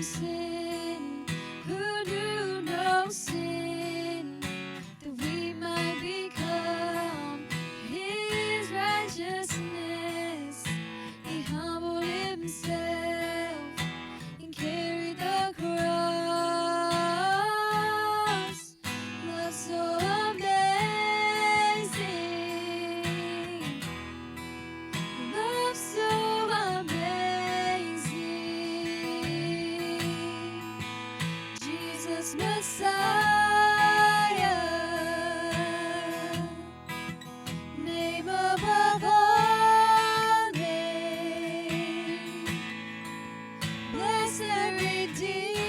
sin, who knew no sin, that we might become his righteousness. He humbled himself and carried the cross. Love so amazing, love so amazing. Jesus Messiah, name above all names, blessed Redeemer,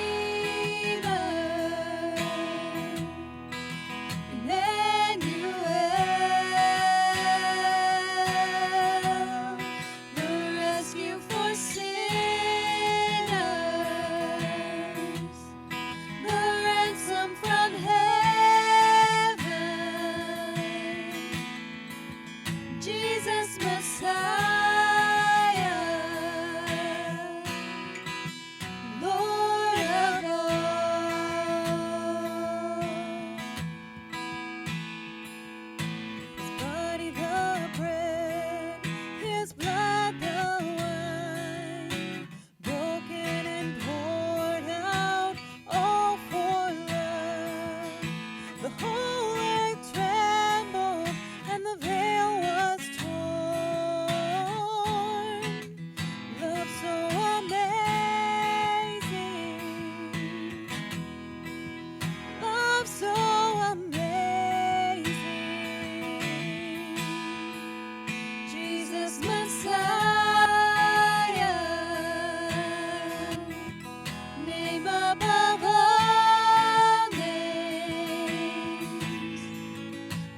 Emmanuel, the rescue for sinners, the ransom from heaven, Jesus Messiah, Lord of all. His body the bread, his blood the wine, broken and poured out all for love. The whole earth trembled and the veil was torn. Love so amazing, love so amazing. Jesus Messiah, name above all names,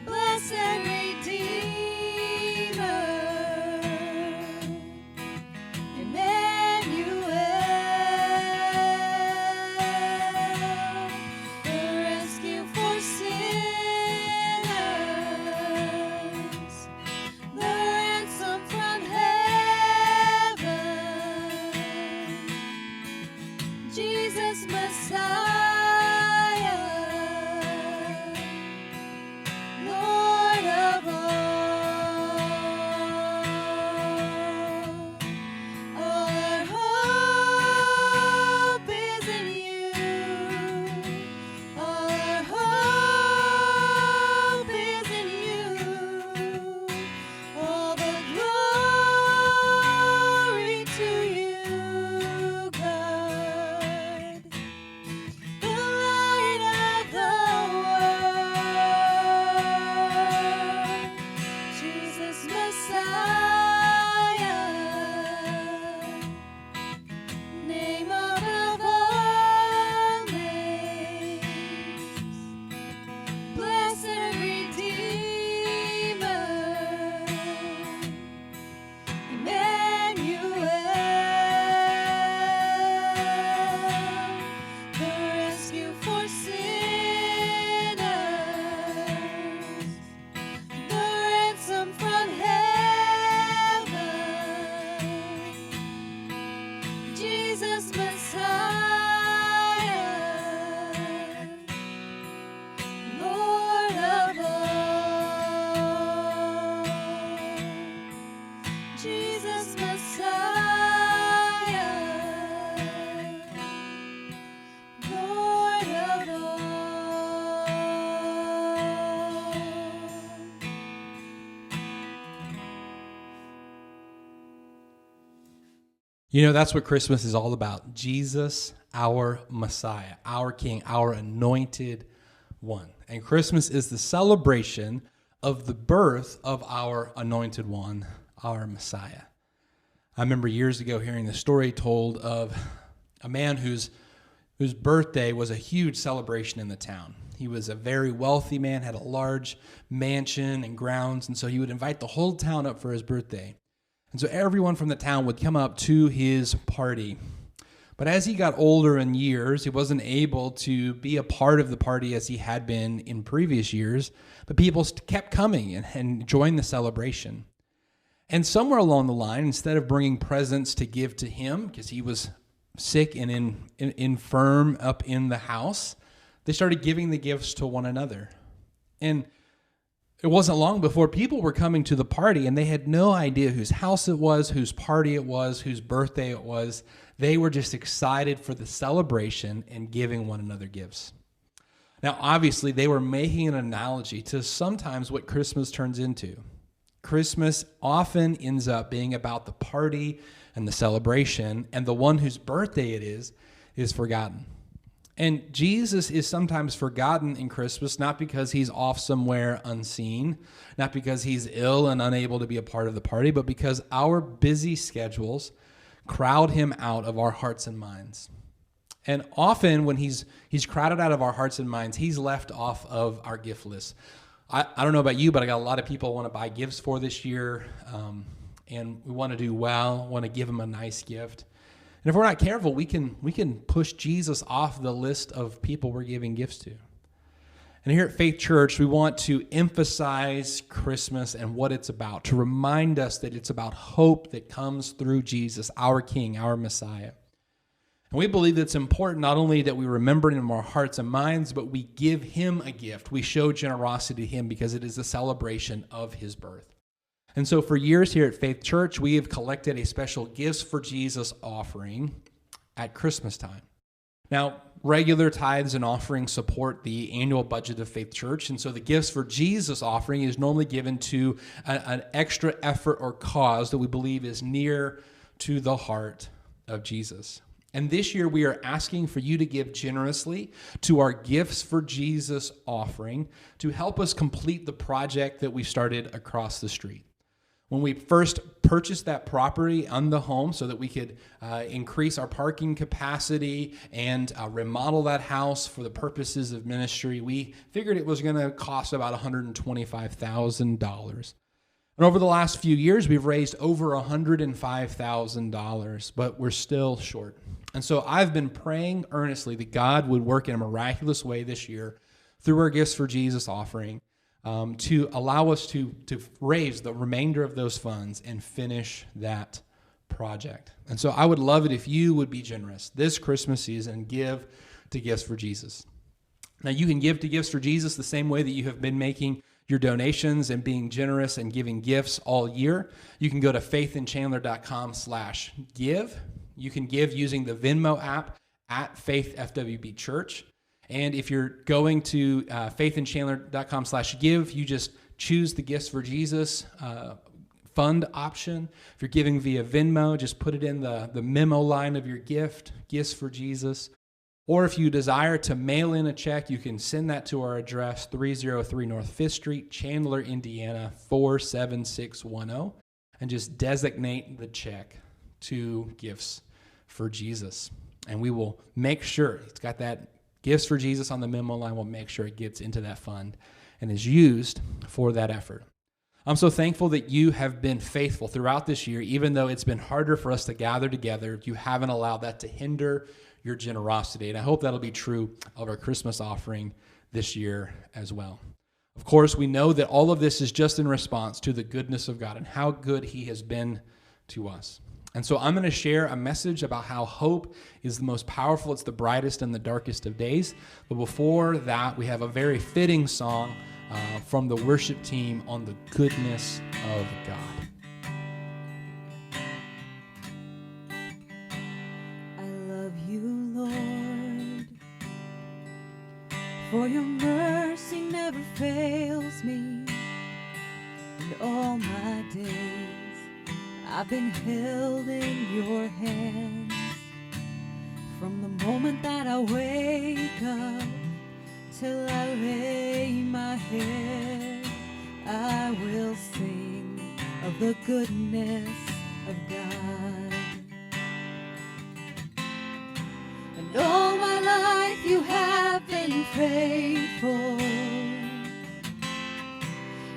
blessed Redeemer, Emmanuel, the rescue for sinners, the ransom from heaven, Jesus Messiah, Lord of all. All our hope is in you. All our hope is in you. All the glory to you, God, the light of the world, Jesus Messiah, name above all names, blessed Redeemer, Emmanuel, the rescue for sinners, the ransom from heaven, Jesus Messiah, Lord of all. Jesus Messiah, Lord of all. You know, that's what Christmas is all about. Jesus, our Messiah, our King, our anointed one. And Christmas is the celebration of the birth of our anointed one, our Messiah. I remember years ago hearing the story told of a man whose birthday was a huge celebration in the town. He was a very wealthy man, had a large mansion and grounds, and so he would invite the whole town up for his birthday. And so everyone from the town would come up to his party. But as he got older in years, he wasn't able to be a part of the party as he had been in previous years, but people kept coming and joined the celebration. And somewhere along the line, instead of bringing presents to give to him, because he was sick and infirm up in the house, they started giving the gifts to one another. And it wasn't long before people were coming to the party and they had no idea whose house it was, whose party it was, whose birthday it was. They were just excited for the celebration and giving one another gifts. Now, obviously, they were making an analogy to sometimes what Christmas turns into. Christmas often ends up being about the party and the celebration, and the one whose birthday it is forgotten. And Jesus is sometimes forgotten in Christmas, not because he's off somewhere unseen, not because he's ill and unable to be a part of the party, but because our busy schedules crowd him out of our hearts and minds. And often when he's crowded out of our hearts and minds, he's left off of our gift list. I don't know about you, but I got a lot of people I want to buy gifts for this year, and we want to do well, want to give them a nice gift. And if we're not careful, we can push Jesus off the list of people we're giving gifts to. And here at Faith Church, we want to emphasize Christmas and what it's about, to remind us that it's about hope that comes through Jesus, our King, our Messiah. And we believe it's important not only that we remember him in our hearts and minds, but we give him a gift. We show generosity to him because it is a celebration of his birth. And so for years here at Faith Church, we have collected a special Gifts for Jesus offering at Christmas time. Now, regular tithes and offerings support the annual budget of Faith Church, and so the Gifts for Jesus offering is normally given to an extra effort or cause that we believe is near to the heart of Jesus. And this year, we are asking for you to give generously to our Gifts for Jesus offering to help us complete the project that we started across the street. When we first purchased that property on the home so that we could increase our parking capacity and remodel that house for the purposes of ministry, we figured it was going to cost about $125,000. And over the last few years, we've raised over $105,000, but we're still short. And so I've been praying earnestly that God would work in a miraculous way this year through our Gifts for Jesus offering to allow us to raise the remainder of those funds and finish that project. And so I would love it if you would be generous this Christmas season and give to Gifts for Jesus. Now, you can give to Gifts for Jesus the same way that you have been making your donations and being generous and giving gifts all year. You can go to faithandchandler.com/give. You can give using the Venmo app at Faith FWB Church. And if you're going to faithandchandler.com/give, you just choose the Gifts for Jesus fund option. If you're giving via Venmo, just put it in the memo line of your gift, Gifts for Jesus. Or if you desire to mail in a check, you can send that to our address, 303 North 5th Street, Chandler, Indiana, 47610, and just designate the check to Gifts for Jesus. And we will make sure it's got that Gifts for Jesus on the memo line. We'll make sure it gets into that fund and is used for that effort. I'm so thankful that you have been faithful throughout this year, even though it's been harder for us to gather together. You haven't allowed that to hinder your generosity. And I hope that'll be true of our Christmas offering this year as well. Of course, we know that all of this is just in response to the goodness of God and how good he has been to us. And so I'm going to share a message about how hope is the most powerful. It's the brightest and the darkest of days. But before that, we have a very fitting song from the worship team on the goodness of God. For your mercy never fails me, and all my days I've been held in your hands. From the moment that I wake up till I lay my head, I will sing of the goodness of God. And all my life you have been faithful,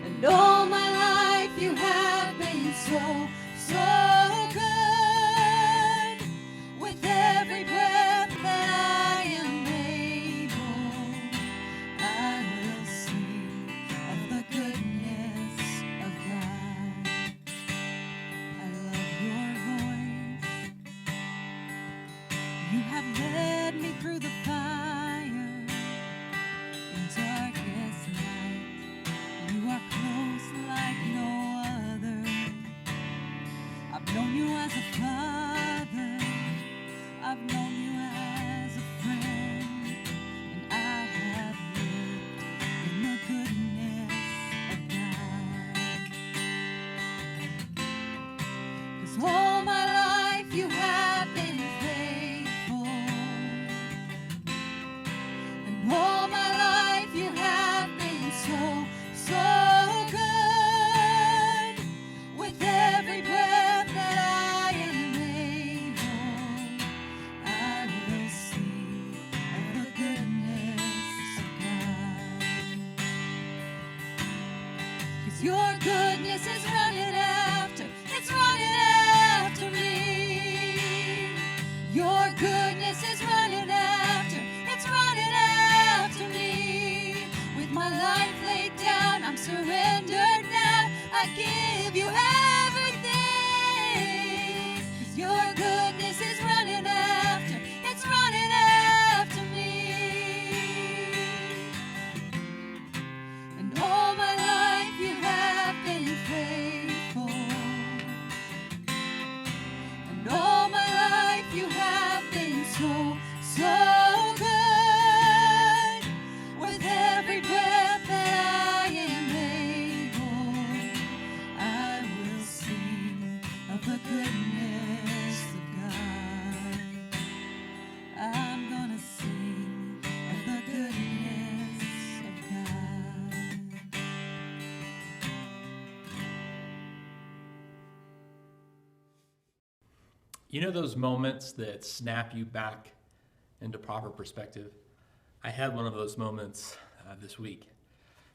and all my life you have been so good. With every breath that I am able, I will sing of the goodness of God. I love your voice, Your goodness is running after, it's running after me. Your goodness is running after, it's running after me. With my life laid down, I'm surrendered now. I give you everything. 'Cause your goodness is running after, it's running after me. And all my life you have been faithful. And all my life you have been so, so good. With every breath that I am able, I will sing of the goodness of God. I'm gonna sing of the goodness of God. You know those moments that snap you back into proper perspective? I had one of those moments this week.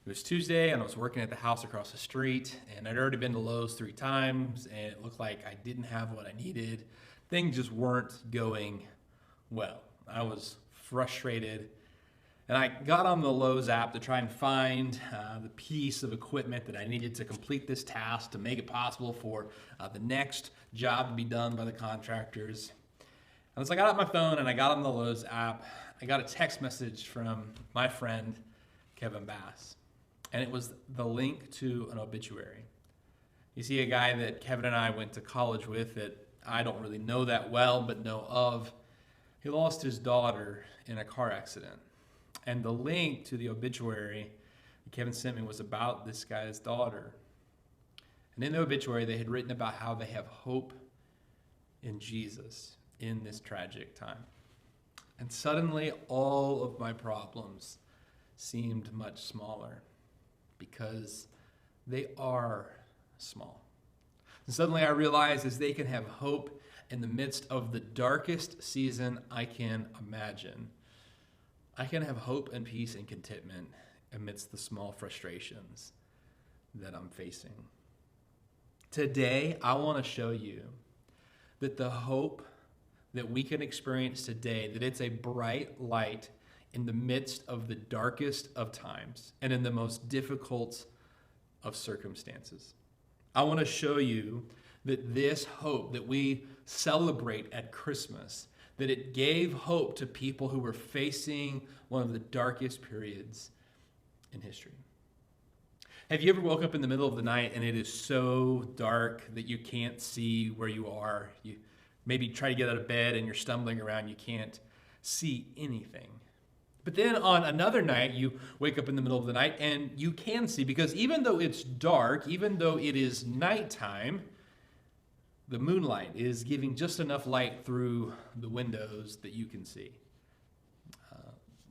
It was Tuesday, and I was working at the house across the street, and I'd already been to Lowe's 3 times, and it looked like I didn't have what I needed. Things just weren't going well. I was frustrated, and I got on the Lowe's app to try and find the piece of equipment that I needed to complete this task to make it possible for the next job to be done by the contractors. And so I got out my phone and I got on the Lowe's app. I got a text message from my friend, Kevin Bass. And it was the link to an obituary. You see, a guy that Kevin and I went to college with that I don't really know that well, but know of, he lost his daughter in a car accident. And the link to the obituary that Kevin sent me was about this guy's daughter. And in the obituary, they had written about how they have hope in Jesus in this tragic time. And suddenly, all of my problems seemed much smaller because they are small. And suddenly I realized as they can have hope in the midst of the darkest season I can imagine, I can have hope and peace and contentment amidst the small frustrations that I'm facing. Today, I want to show you that the hope that we can experience today, that it's a bright light in the midst of the darkest of times and in the most difficult of circumstances. I want to show you that this hope that we celebrate at Christmas, that it gave hope to people who were facing one of the darkest periods in history. Have you ever woke up in the middle of the night and it is so dark that you can't see where you are? You maybe try to get out of bed and you're stumbling around, you can't see anything. But then on another night, you wake up in the middle of the night and you can see, because even though it's dark, even though it is nighttime, the moonlight is giving just enough light through the windows that you can see.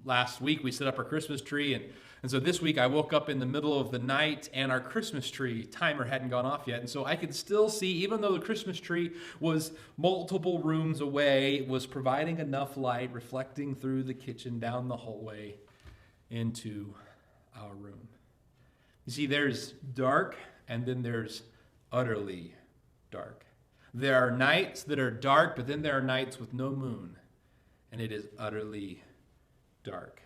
Last week we set up our Christmas tree, and so this week I woke up in the middle of the night and our Christmas tree timer hadn't gone off yet. And so I could still see, even though the Christmas tree was multiple rooms away, it was providing enough light reflecting through the kitchen, down the hallway, into our room. You see, there's dark and then there's utterly dark. There are nights that are dark, but then there are nights with no moon, and it is utterly dark.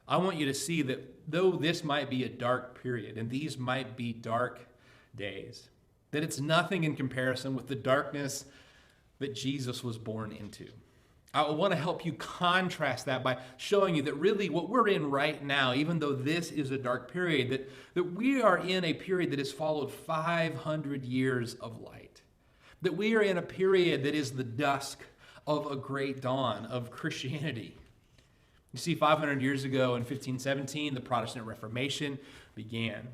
I want you to see that though this might be a dark period, and these might be dark days, that it's nothing in comparison with the darkness that Jesus was born into. I want to help you contrast that by showing you that really what we're in right now, even though this is a dark period, that we are in a period that has followed 500 years of light. That we are in a period that is the dusk of a great dawn of Christianity. You see, 500 years ago in 1517, the Protestant Reformation began.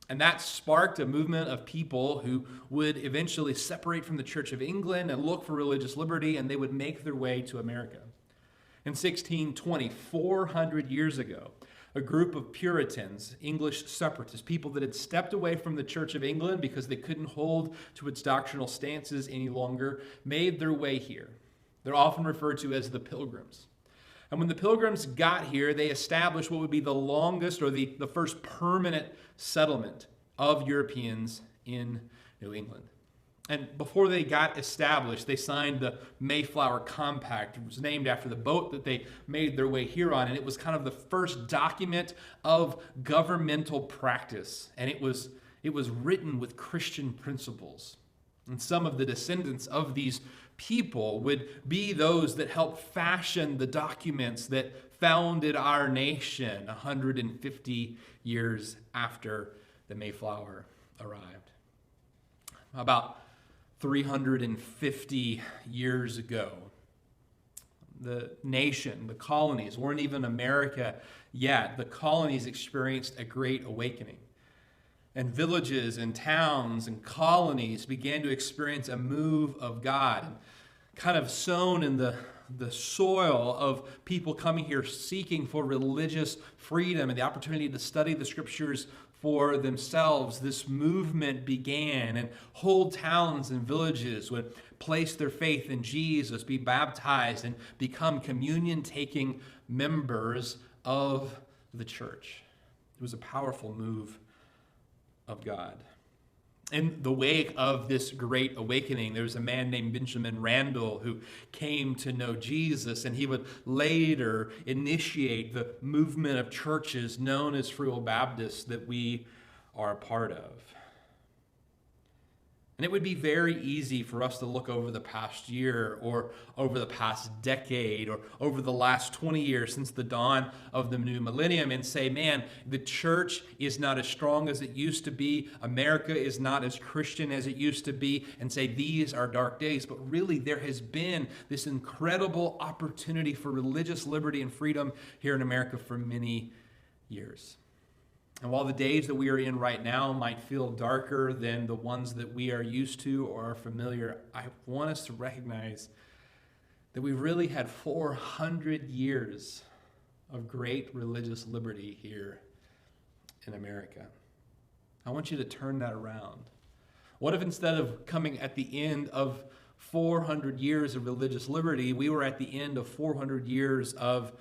And that sparked a movement of people who would eventually separate from the Church of England and look for religious liberty, and they would make their way to America. In 1620, 400 years ago, a group of Puritans, English separatists, people that had stepped away from the Church of England because they couldn't hold to its doctrinal stances any longer, made their way here. They're often referred to as the Pilgrims. And when the Pilgrims got here, they established what would be the longest or the first permanent settlement of Europeans in New England. And before they got established, they signed the Mayflower Compact. It was named after the boat that they made their way here on, and it was kind of the first document of governmental practice. And it was written with Christian principles. And some of the descendants of these people would be those that helped fashion the documents that founded our nation 150 years after the Mayflower arrived. About 350 years ago, the nation, the colonies, weren't even America yet. The colonies experienced a great awakening. And villages and towns and colonies began to experience a move of God, kind of sown in the soil of people coming here seeking for religious freedom and the opportunity to study the scriptures for themselves. This movement began, and whole towns and villages would place their faith in Jesus, be baptized, and become communion-taking members of the church. It was a powerful move of God. In the wake of this great awakening, there was a man named Benjamin Randall who came to know Jesus, and he would later initiate the movement of churches known as Free Will Baptists that we are a part of. And it would be very easy for us to look over the past year or over the past decade or over the last 20 years since the dawn of the new millennium and say, man, the church is not as strong as it used to be. America is not as Christian as it used to be, and say these are dark days. But really, there has been this incredible opportunity for religious liberty and freedom here in America for many years. And while the days that we are in right now might feel darker than the ones that we are used to or are familiar, I want us to recognize that we've really had 400 years of great religious liberty here in America. I want you to turn that around. What if instead of coming at the end of 400 years of religious liberty, we were at the end of 400 years of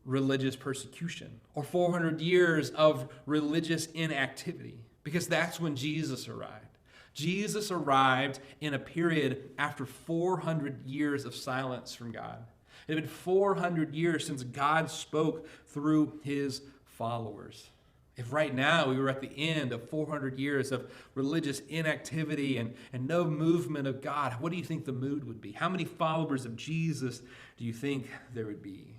religious persecution, or 400 years of religious inactivity? Because that's when Jesus arrived. Jesus arrived in a period after 400 years of silence from God. It had been 400 years since God spoke through his followers. If right now we were at the end of 400 years of religious inactivity and no movement of God, what do you think the mood would be? How many followers of Jesus do you think there would be?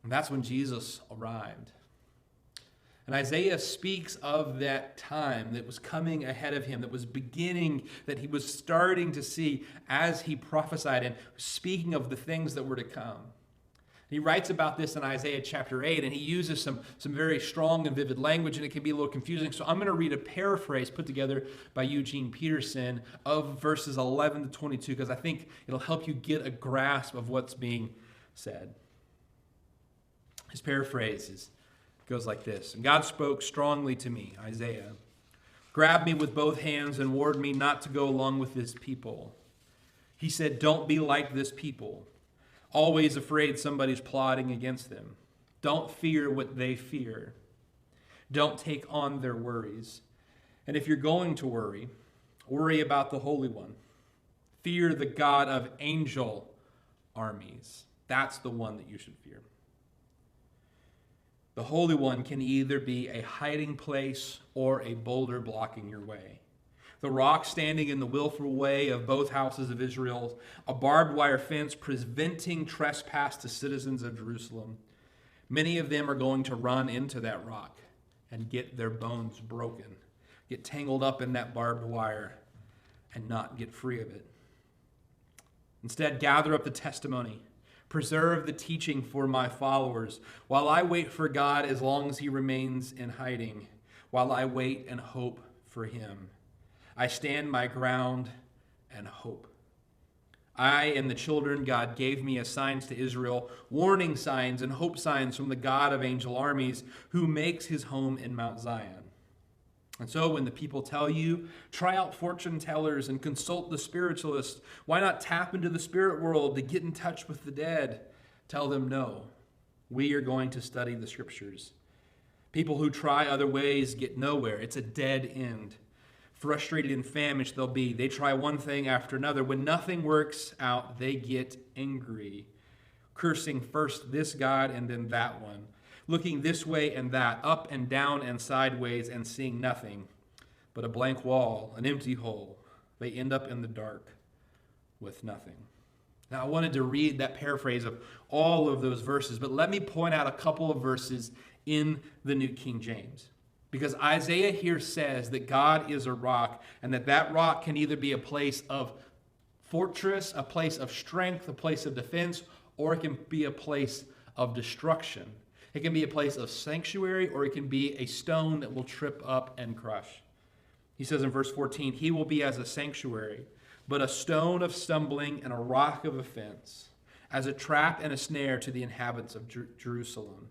And that's when Jesus arrived. And Isaiah speaks of that time that was coming ahead of him, that was beginning, that he was starting to see as he prophesied, and speaking of the things that were to come. He writes about this in Isaiah chapter 8, and he uses some very strong and vivid language, and it can be a little confusing. So I'm going to read a paraphrase put together by Eugene Peterson of verses 11 to 22, because I think it'll help you get a grasp of what's being said. His paraphrase goes like this. God spoke strongly to me, Isaiah. Grabbed me with both hands and warned me not to go along with this people. He said, don't be like this people, always afraid somebody's plotting against them. Don't fear what they fear. Don't take on their worries. And if you're going to worry about the Holy One. Fear the God of angel armies. That's the one that you should fear. The Holy One can either be a hiding place or a boulder blocking your way. The rock standing in the willful way of both houses of Israel, a barbed wire fence preventing trespass to citizens of Jerusalem. Many of them are going to run into that rock and get their bones broken, get tangled up in that barbed wire, and not get free of it. Instead, gather up the testimony. Preserve the teaching for my followers, while I wait for God as long as he remains in hiding, while I wait and hope for him. I stand my ground and hope. I and the children God gave me as signs to Israel, warning signs and hope signs from the God of angel armies, who makes his home in Mount Zion. And so when the people tell you, try out fortune tellers and consult the spiritualists, why not tap into the spirit world to get in touch with the dead? Tell them no. We are going to study the scriptures. People who try other ways get nowhere. It's a dead end. Frustrated and famished they'll be. They try one thing after another. When nothing works out, they get angry, cursing first this God and then that one, looking this way and that, up and down and sideways, and seeing nothing but a blank wall, an empty hole. They end up in the dark with nothing. Now, I wanted to read that paraphrase of all of those verses, but let me point out a couple of verses in the New King James. Because Isaiah here says that God is a rock, and that rock can either be a place of fortress, a place of strength, a place of defense, or it can be a place of destruction. It can be a place of sanctuary, or it can be a stone that will trip up and crush. He says in verse 14, he will be as a sanctuary, but a stone of stumbling and a rock of offense, as a trap and a snare to the inhabitants of Jerusalem.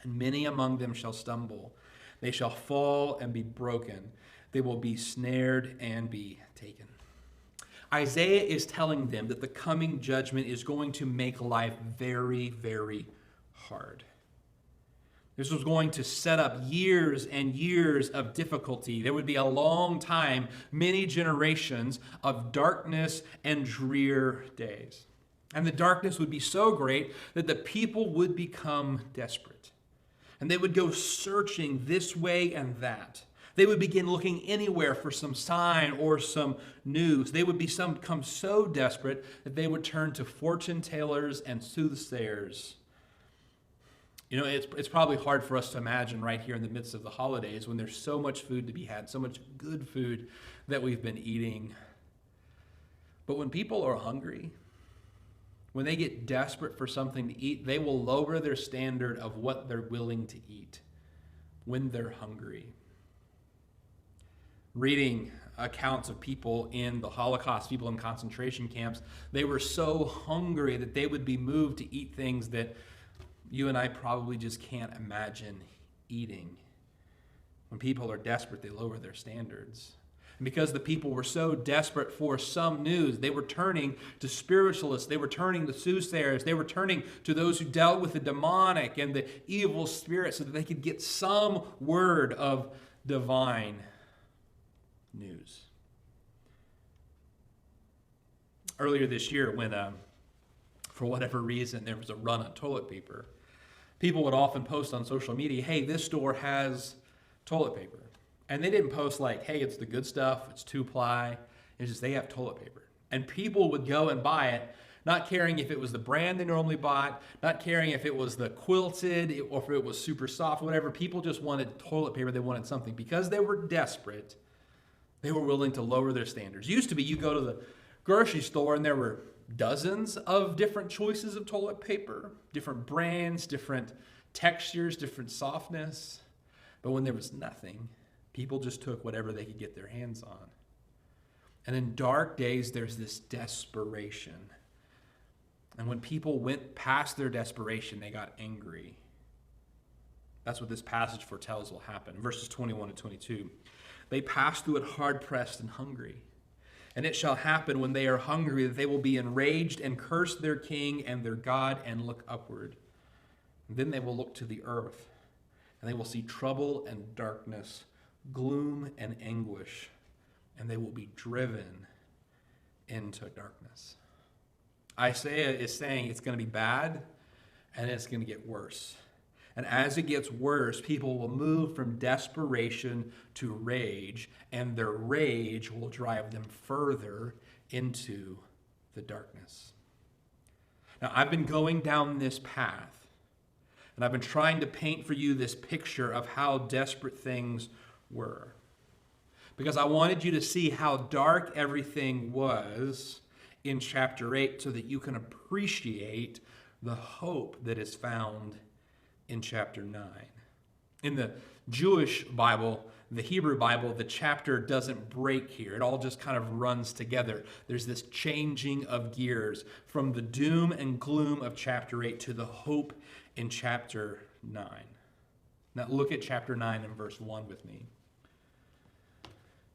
And many among them shall stumble. They shall fall and be broken. They will be snared and be taken. Isaiah is telling them that the coming judgment is going to make life very, very hard. This was going to set up years and years of difficulty. There would be a long time, many generations of darkness and drear days. And the darkness would be so great that the people would become desperate. And they would go searching this way and that. They would begin looking anywhere for some sign or some news. They would become so desperate that they would turn to fortune tellers and soothsayers. You know, it's probably hard for us to imagine right here in the midst of the holidays when there's so much food to be had, so much good food that we've been eating. But when people are hungry, when they get desperate for something to eat, they will lower their standard of what they're willing to eat when they're hungry. Reading accounts of people in the Holocaust, people in concentration camps, they were so hungry that they would be moved to eat things that you and I probably just can't imagine eating. When people are desperate, they lower their standards. And because the people were so desperate for some news, they were turning to spiritualists, they were turning to soothsayers, they were turning to those who dealt with the demonic and the evil spirits so that they could get some word of divine news. Earlier this year, when for whatever reason there was a run on toilet paper, people would often post on social media, hey, this store has toilet paper. And they didn't post like, hey, it's the good stuff, it's 2-ply. It's just they have toilet paper. And people would go and buy it, not caring if it was the brand they normally bought, not caring if it was the quilted or if it was super soft, whatever. People just wanted toilet paper. They wanted something. Because they were desperate, they were willing to lower their standards. It used to be you go to the grocery store and there were dozens of different choices of toilet paper, different brands, different textures, different softness. But when there was nothing, people just took whatever they could get their hands on. And in dark days, there's this desperation. And when people went past their desperation, they got angry. That's what this passage foretells will happen. Verses 21 and 22. They pass through it hard-pressed and hungry. And it shall happen when they are hungry that they will be enraged and curse their king and their God and look upward. And then they will look to the earth, and they will see trouble and darkness, gloom and anguish, and they will be driven into darkness. Isaiah is saying it's going to be bad, and it's going to get worse. And as it gets worse, people will move from desperation to rage, and their rage will drive them further into the darkness. Now, I've been going down this path, and I've been trying to paint for you this picture of how desperate things were. Because I wanted you to see how dark everything was in chapter 8 so that you can appreciate the hope that is found in chapter 9. In the Jewish Bible, the Hebrew Bible, the chapter doesn't break here. It all just kind of runs together. There's this changing of gears from the doom and gloom of chapter 8 to the hope in chapter 9. Now look at chapter 9 and verse 1 with me.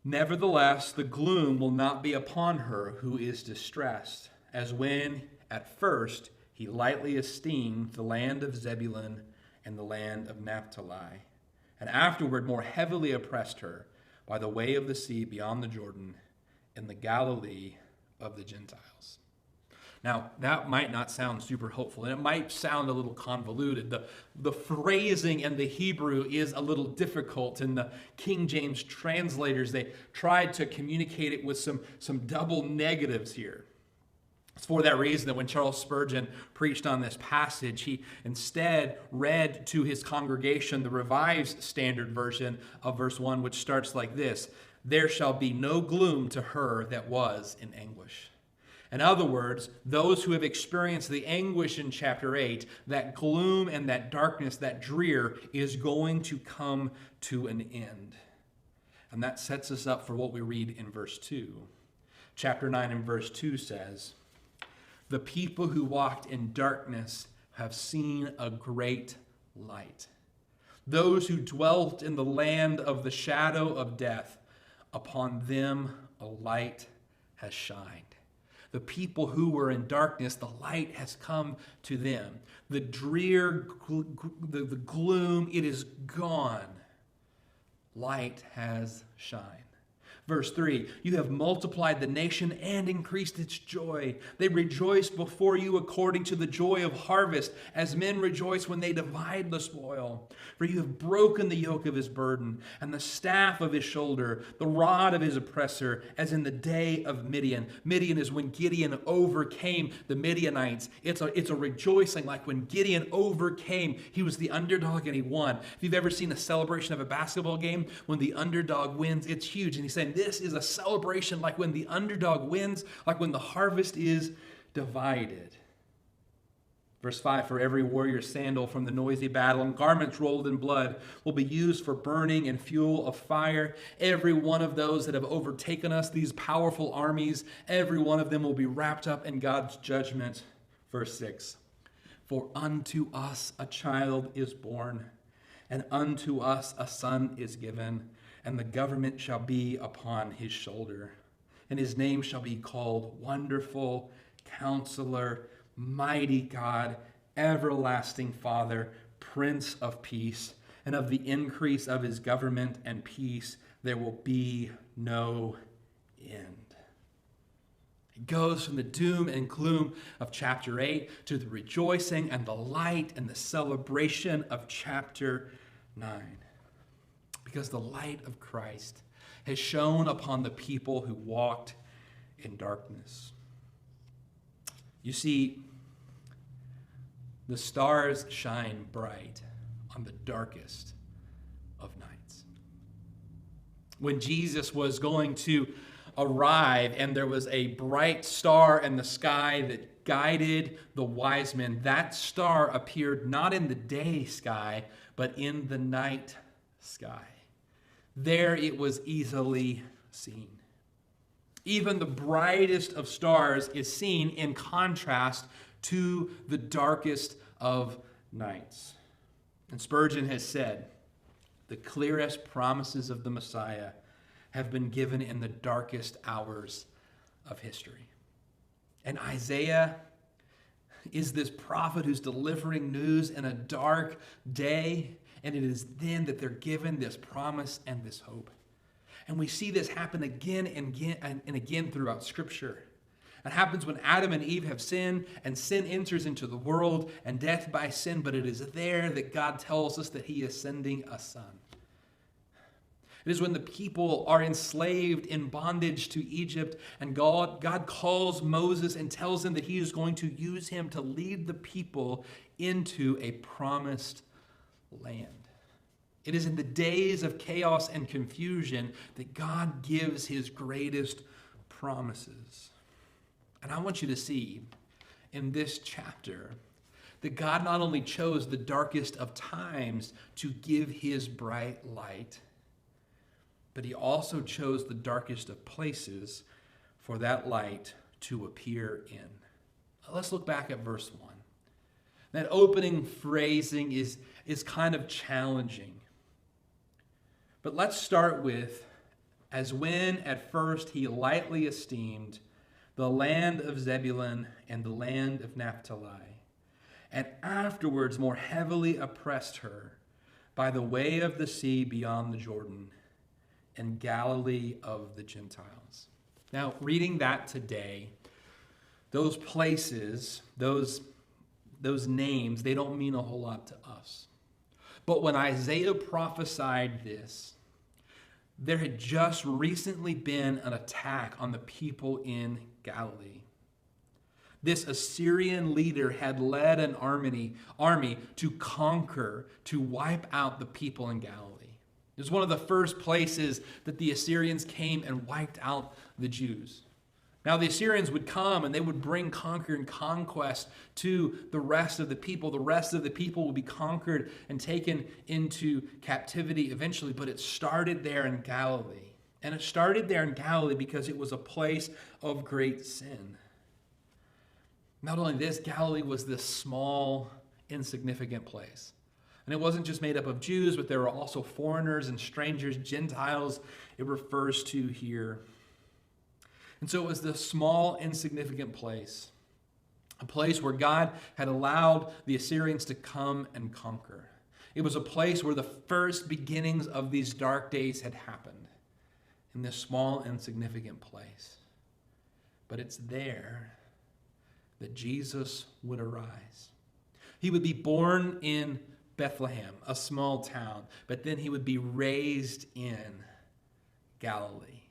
Nevertheless, the gloom will not be upon her who is distressed, as when at first he lightly esteemed the land of Zebulun and the land of Naphtali, and afterward more heavily oppressed her by the way of the sea beyond the Jordan in the Galilee of the Gentiles. Now, that might not sound super hopeful, and it might sound a little convoluted. The phrasing in the Hebrew is a little difficult. In the King James translators, they tried to communicate it with some double negatives here. It's for that reason that when Charles Spurgeon preached on this passage, he instead read to his congregation the Revised Standard Version of verse 1, which starts like this: "There shall be no gloom to her that was in anguish." In other words, those who have experienced the anguish in chapter 8, that gloom and that darkness, that drear, is going to come to an end. And that sets us up for what we read in verse 2. Chapter 9 and verse 2 says, "The people who walked in darkness have seen a great light. Those who dwelt in the land of the shadow of death, upon them a light has shined." The people who were in darkness, the light has come to them. The drear, the gloom, it is gone. Light has shined. Verse 3, "You have multiplied the nation and increased its joy. They rejoiced before you according to the joy of harvest, as men rejoice when they divide the spoil. For you have broken the yoke of his burden and the staff of his shoulder, the rod of his oppressor, as in the day of Midian." Midian is when Gideon overcame the Midianites. It's a rejoicing like when Gideon overcame. He was the underdog and he won. If you've ever seen a celebration of a basketball game, when the underdog wins, it's huge. And he's saying, this is a celebration like when the underdog wins, like when the harvest is divided. Verse 5, "For every warrior's sandal from the noisy battle and garments rolled in blood will be used for burning and fuel of fire. Every one of those that have overtaken us, these powerful armies, every one of them will be wrapped up in God's judgment." Verse 6, "For unto us a child is born, and unto us a son is given, and the government shall be upon his shoulder. And his name shall be called Wonderful, Counselor, Mighty God, Everlasting Father, Prince of Peace. And of the increase of his government and peace there will be no end." It goes from the doom and gloom of chapter 8 to the rejoicing and the light and the celebration of chapter 9. Because the light of Christ has shone upon the people who walked in darkness. You see, the stars shine bright on the darkest of nights. When Jesus was going to arrive and there was a bright star in the sky that guided the wise men, that star appeared not in the day sky, but in the night sky. There it was easily seen. Even the brightest of stars is seen in contrast to the darkest of nights. And Spurgeon has said, "The clearest promises of the Messiah have been given in the darkest hours of history." And Isaiah is this prophet who's delivering news in a dark day. And it is then that they're given this promise and this hope. And we see this happen again and again throughout Scripture. It happens when Adam and Eve have sinned, and sin enters into the world, and death by sin. But it is there that God tells us that he is sending a son. It is when the people are enslaved in bondage to Egypt, and God calls Moses and tells him that he is going to use him to lead the people into a promised land. It is in the days of chaos and confusion that God gives his greatest promises. And I want you to see in this chapter that God not only chose the darkest of times to give his bright light, but he also chose the darkest of places for that light to appear in. Let's look back at verse 1. That opening phrasing is kind of challenging. But let's start with, "As when at first he lightly esteemed the land of Zebulun and the land of Naphtali, and afterwards more heavily oppressed her by the way of the sea beyond the Jordan, in Galilee of the Gentiles. Now, reading that today, those places, those names, they don't mean a whole lot to us. But when Isaiah prophesied this, there had just recently been an attack on the people in Galilee. This Assyrian leader had led an army to conquer, to wipe out the people in Galilee. It was one of the first places that the Assyrians came and wiped out the Jews. Now the Assyrians would come and they would bring conquer and conquest to the rest of the people. The rest of the people would be conquered and taken into captivity eventually, but it started there in Galilee. And it started there in Galilee because it was a place of great sin. Not only this, Galilee was this small, insignificant place. And it wasn't just made up of Jews, but there were also foreigners and strangers, Gentiles, it refers to here. And so it was this small, insignificant place, a place where God had allowed the Assyrians to come and conquer. It was a place where the first beginnings of these dark days had happened, in this small, insignificant place. But it's there that Jesus would arise. He would be born in Bethlehem, a small town, but then he would be raised in Galilee,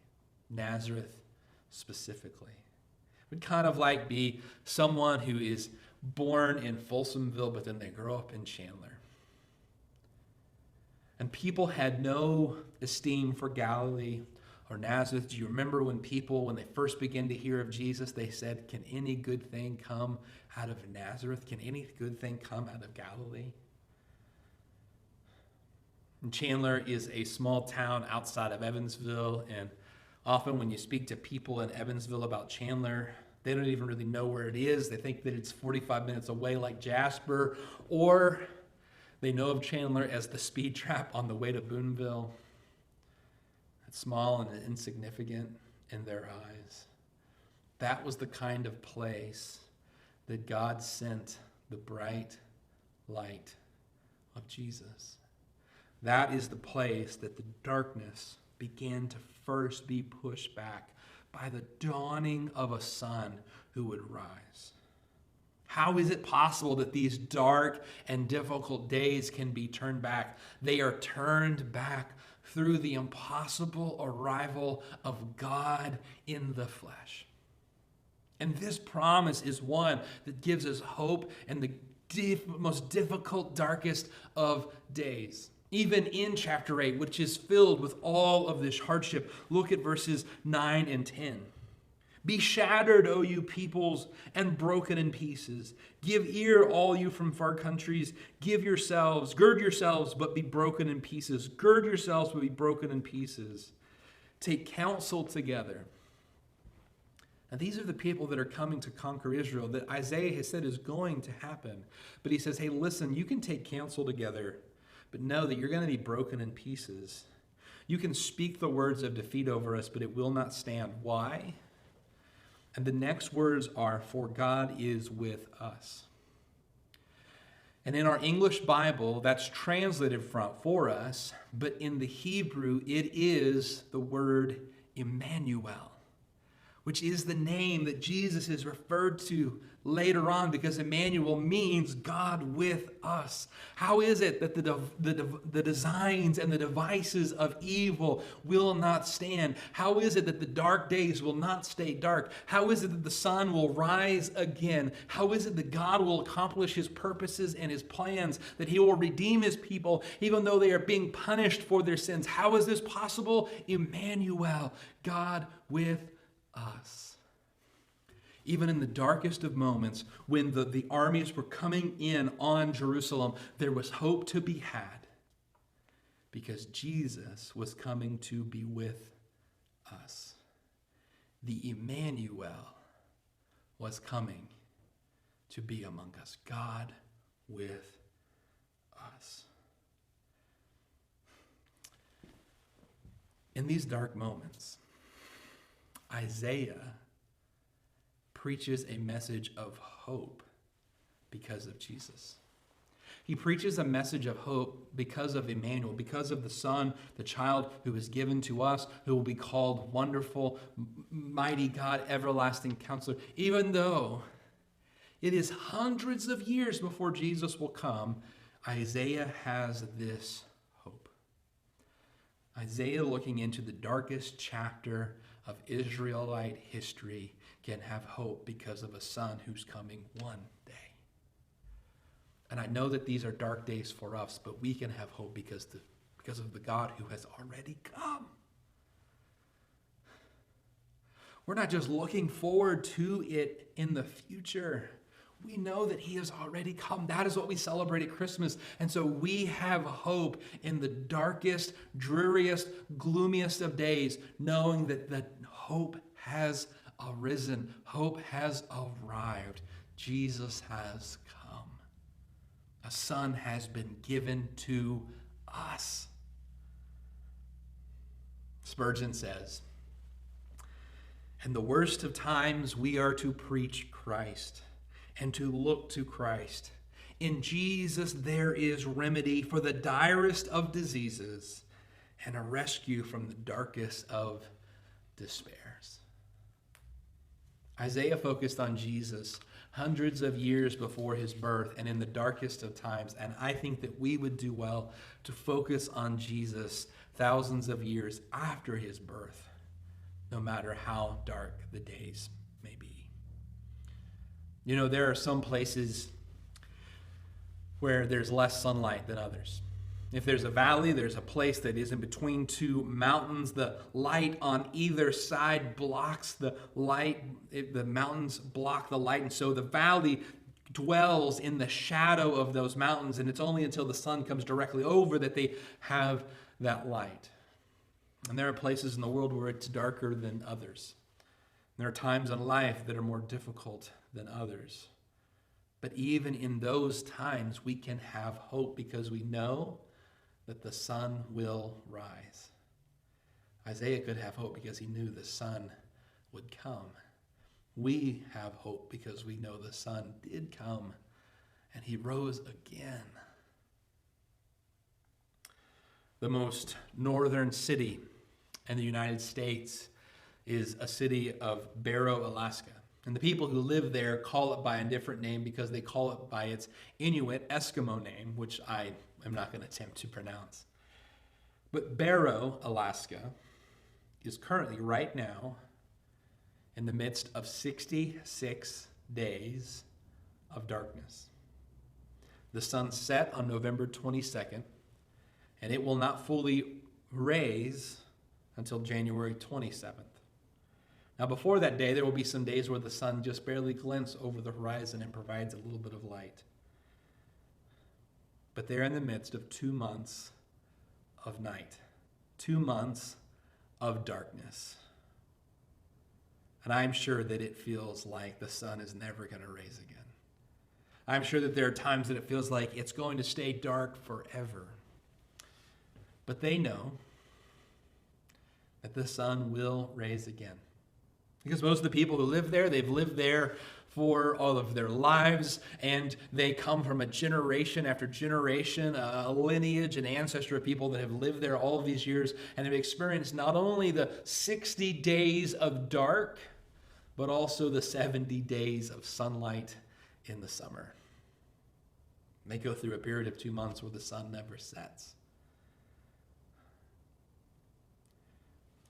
Nazareth specifically. It would kind of like be someone who is born in Folsomville, but then they grow up in Chandler. And people had no esteem for Galilee or Nazareth. Do you remember when they first began to hear of Jesus, they said, can any good thing come out of Nazareth? Can any good thing come out of Galilee? And Chandler is a small town outside of Evansville, and often when you speak to people in Evansville about Chandler, they don't even really know where it is. They think that it's 45 minutes away like Jasper, or they know of Chandler as the speed trap on the way to Boonville. It's small and insignificant in their eyes. That was the kind of place that God sent the bright light of Jesus. That is the place that the darkness began to first be pushed back by the dawning of a sun who would rise. How is it possible that these dark and difficult days can be turned back? They are turned back through the impossible arrival of God in the flesh. And this promise is one that gives us hope in the most difficult, darkest of days. Even in chapter 8, which is filled with all of this hardship. Look at verses 9 and 10. Be shattered, O you peoples, and broken in pieces. Give ear, all you from far countries. Gird yourselves, but be broken in pieces. Gird yourselves, but be broken in pieces. Take counsel together. Now, these are the people that are coming to conquer Israel that Isaiah has said is going to happen. But he says, hey, listen, you can take counsel together, but know that you're going to be broken in pieces. You can speak the words of defeat over us, but it will not stand. Why? And the next words are, for God is with us. And in our English Bible, that's translated for us, but in the Hebrew, it is the word Emmanuel, which is the name that Jesus is referred to later on, because Emmanuel means God with us. How is it that the designs and the devices of evil will not stand? How is it that the dark days will not stay dark? How is it that the sun will rise again? How is it that God will accomplish his purposes and his plans, that he will redeem his people even though they are being punished for their sins? How is this possible? Emmanuel, God with us. Even in the darkest of moments, when the armies were coming in on Jerusalem, there was hope to be had because Jesus was coming to be with us. The Emmanuel was coming to be among us. God with us. In these dark moments, Isaiah preaches a message of hope because of Jesus. He preaches a message of hope because of Emmanuel, because of the Son, the child who is given to us, who will be called Wonderful, Mighty God, Everlasting Counselor. Even though it is hundreds of years before Jesus will come, Isaiah has this hope. Isaiah, looking into the darkest chapter of Israelite history, can have hope because of a son who's coming one day. And I know that these are dark days for us, but we can have hope because of the God who has already come. We're not just looking forward to it in the future. We know that he has already come. That is what we celebrate at Christmas. And so we have hope in the darkest, dreariest, gloomiest of days, knowing that the hope has arisen. Hope has arrived. Jesus has come. A son has been given to us. Spurgeon says, "In the worst of times we are to preach Christ and to look to Christ. In Jesus there is remedy for the direst of diseases and a rescue from the darkest of despairs." Isaiah focused on Jesus hundreds of years before his birth and in the darkest of times, and I think that we would do well to focus on Jesus thousands of years after his birth, no matter how dark the days may be. You know, there are some places where there's less sunlight than others. If there's a valley, there's a place that is in between two mountains. The light on either side blocks the light. The mountains block the light, and so the valley dwells in the shadow of those mountains, and it's only until the sun comes directly over that they have that light. And there are places in the world where it's darker than others. There are times in life that are more difficult than others. But even in those times, we can have hope because we know that the sun will rise. Isaiah could have hope because he knew the sun would come. We have hope because we know the sun did come and he rose again. The most northern city in the United States is a city of Barrow, Alaska. And the people who live there call it by a different name because they call it by its Inuit Eskimo name, which I am not going to attempt to pronounce. But Barrow, Alaska, is currently right now in the midst of 66 days of darkness. The sun set on November 22nd, and it will not fully raise until January 27th. Now, before that day, there will be some days where the sun just barely glints over the horizon and provides a little bit of light. But they're in the midst of 2 months of night, 2 months of darkness. And I'm sure that it feels like the sun is never going to raise again. I'm sure that there are times that it feels like it's going to stay dark forever. But they know that the sun will raise again. Because most of the people who live there, they've lived there for all of their lives, and they come from a generation after generation, a lineage, an ancestor of people that have lived there all of these years and have experienced not only the 60 days of dark, but also the 70 days of sunlight in the summer. They go through a period of 2 months where the sun never sets.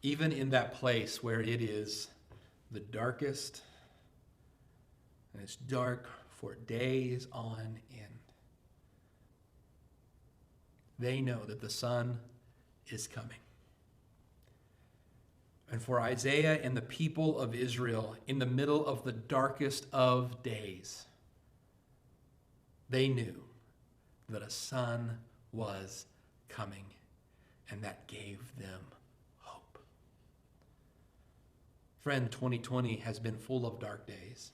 Even in that place where it is the darkest, and it's dark for days on end, they know that the sun is coming. And for Isaiah and the people of Israel, in the middle of the darkest of days, they knew that a son was coming, and that gave them hope. Friend, 2020 has been full of dark days.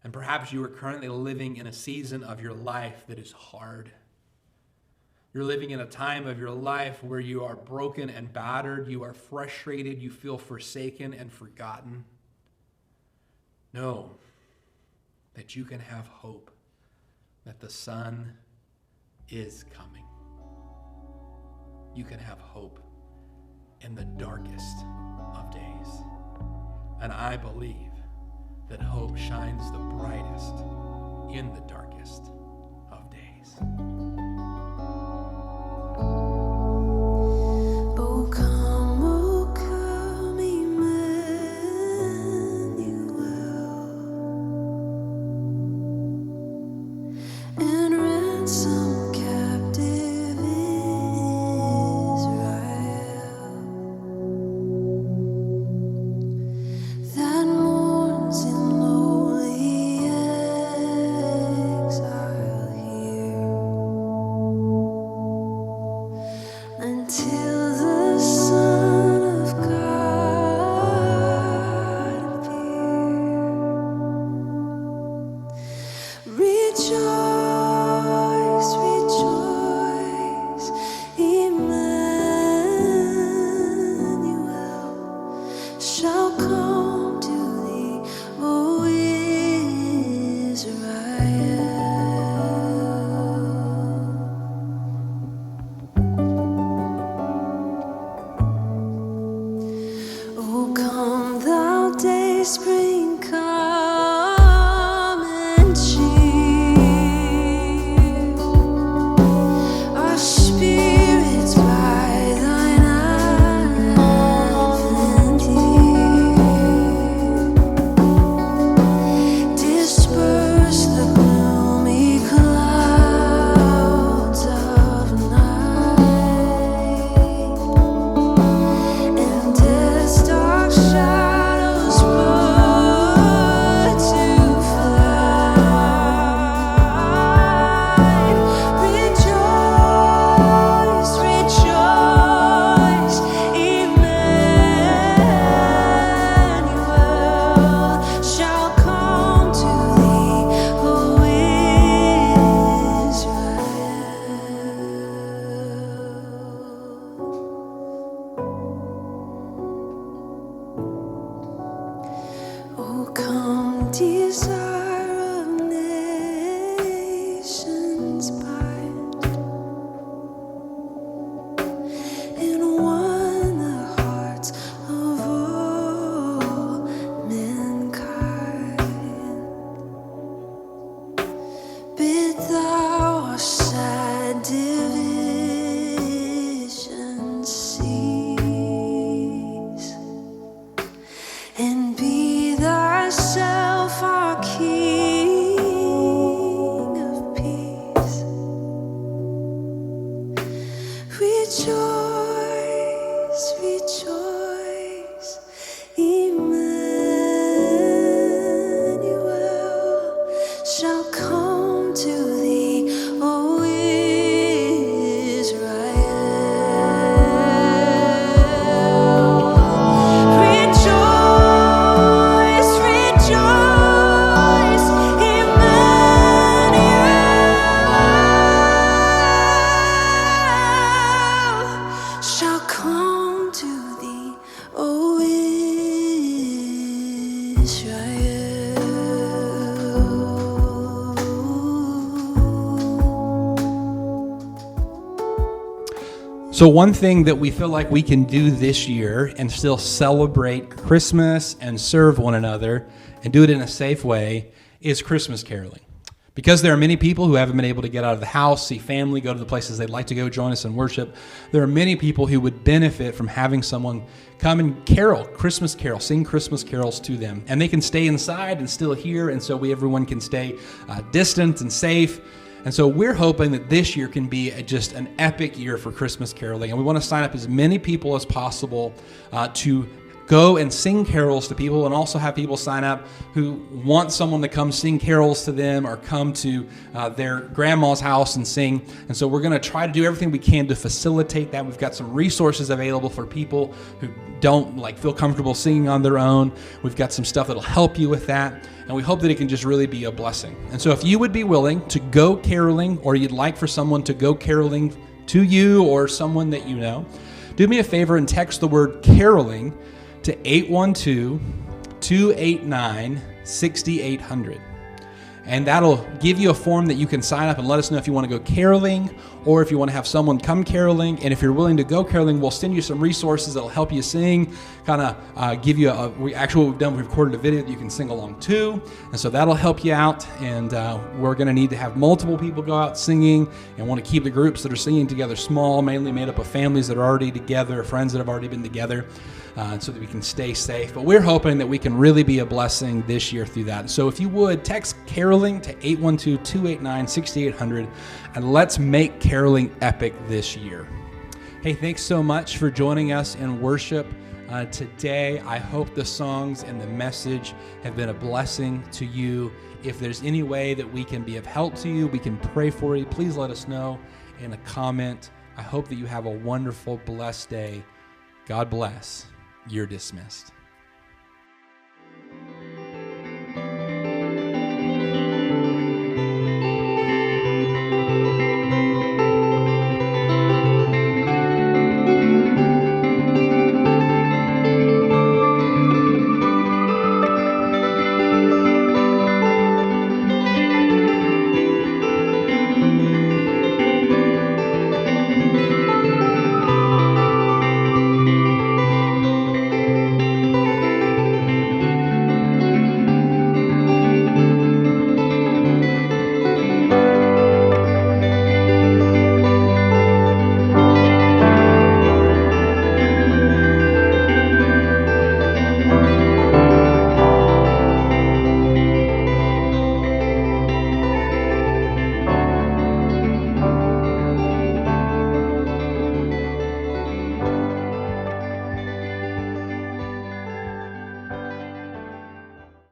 And perhaps you are currently living in a season of your life that is hard. You're living in a time of your life where you are broken and battered, you are frustrated, you feel forsaken and forgotten. Know that you can have hope, that the sun is coming. You can have hope in the darkest of days. And I believe that hope shines the brightest in the darkest of days. Oh, come, Emmanuel, and ransom captive Israel that mourns in lowly exile here until the Son of God appear. Rejoice, rejoice, Emmanuel shall come to thee, O Israel. O come, thou day spring, come and cheer our spirits by thine advent here. Disperse the gloomy clouds of night, and as dark shadows put to flight. Rejoice, rejoice, Emmanuel shall come to thee, O Israel. O come, desire of nations bind, and one the hearts of all mankind. Bid thou our sad divisions cease, and be thyself our King of peace. Rejoice, rejoice, Emmanuel shall come to thee, O Israel. Rejoice, rejoice, Emmanuel shall come to thee, O Israel. So one thing that we feel like we can do this year and still celebrate Christmas and serve one another and do it in a safe way is Christmas caroling. Because there are many people who haven't been able to get out of the house, see family, go to the places they'd like to go, join us in worship. There are many people who would benefit from having someone come and carol, Christmas carol, sing Christmas carols to them. And they can stay inside and still hear, and so everyone can stay distant and safe. And so we're hoping that this year can be just an epic year for Christmas caroling. And we want to sign up as many people as possible to go and sing carols to people, and also have people sign up who want someone to come sing carols to them or come to their grandma's house and sing. And so we're going to try to do everything we can to facilitate that. We've got some resources available for people who don't feel comfortable singing on their own. We've got some stuff that'll help you with that. And we hope that it can just really be a blessing. And so if you would be willing to go caroling, or you'd like for someone to go caroling to you or someone that you know, do me a favor and text the word caroling to 812-289-6800. And that'll give you a form that you can sign up and let us know if you want to go caroling or if you want to have someone come caroling. And if you're willing to go caroling, we'll send you some resources that'll help you sing, kind of give you we've recorded a video that you can sing along to. And so that'll help you out. And we're going to need to have multiple people go out singing and want to keep the groups that are singing together small, mainly made up of families that are already together, friends that have already been together, so that we can stay safe. But we're hoping that we can really be a blessing this year through that. So if you would, text caroling to 812-289-6800, and let's make caroling epic this year. Hey, thanks so much for joining us in worship today. I hope the songs and the message have been a blessing to you. If there's any way that we can be of help to you, we can pray for you, please let us know in a comment. I hope that you have a wonderful, blessed day. God bless. You're dismissed.